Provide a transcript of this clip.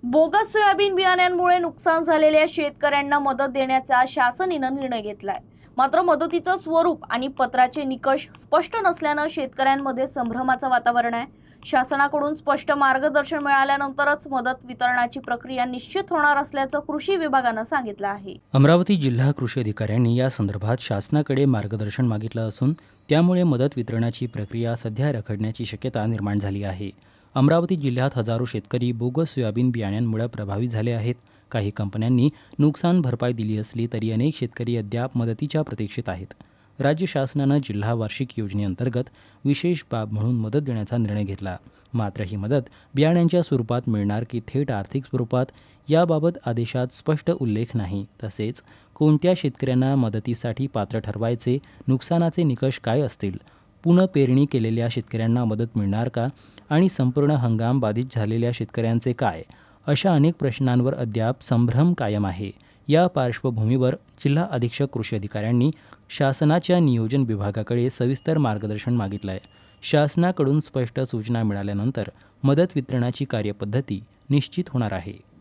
Bogus soybean बियाण्यांमुळे नुकसान झालेल्या शेतकऱ्यांना मदत देण्याचा शासनानं निर्णय घेतलाय. मात्र मदतीचं स्वरूप आणि पत्राचे निकष स्पष्ट नसल्यानं शेतकऱ्यांमध्ये संभ्रमाचं वातावरण आहे. शासनाकडून स्पष्ट मार्गदर्शन मिळाल्यानंतरच मदत वितरणाची प्रक्रिया निश्चित होणार असल्याचं कृषी विभागानं सांगितलं आहे. अमरावती जिल्हा कृषी अधिकाऱ्यांनी या संदर्भात शासनाकडे मार्गदर्शन मागितलं असून त्यामुळे मदत वितरणाची प्रक्रिया सध्या रखडण्याची शक्यता निर्माण झाली आहे. अमरावती जिल्ह्यात हजारो शेतकरी बोगस सोयाबीन बियाण्यांमुळे प्रभावित झाले आहेत. काही कंपन्यांनी नुकसान भरपाई दिली असली तरी अनेक शेतकरी अद्याप मदतीच्या प्रतीक्षेत आहेत. राज्य शासनानं जिल्हा वार्षिक योजनेअंतर्गत विशेष बाब म्हणून मदत देण्याचा निर्णय घेतला. मात्र ही मदत बियाण्यांच्या स्वरूपात मिळणार की थेट आर्थिक स्वरूपात याबाबत आदेशात स्पष्ट उल्लेख नाही. तसेच कोणत्या शेतकऱ्यांना मदतीसाठी पात्र ठरवायचे, नुकसानाचे निकष काय असतील, पुनःपेरणी केलेल्या शेतकऱ्यांना मदत मिळणार का आणि संपूर्ण हंगाम बाधित झालेल्या शेतकऱ्यांचे काय, अशा अनेक प्रश्नांवर अद्याप संभ्रम कायम आहे. या पार्श्वभूमीवर जिल्हा अधीक्षक कृषी अधिकाऱ्यांनी शासनाच्या नियोजन विभागाकडे सविस्तर मार्गदर्शन मागितलं आहे. शासनाकडून स्पष्ट सूचना मिळाल्यानंतर मदत वितरणाची कार्यपद्धती निश्चित होणार आहे.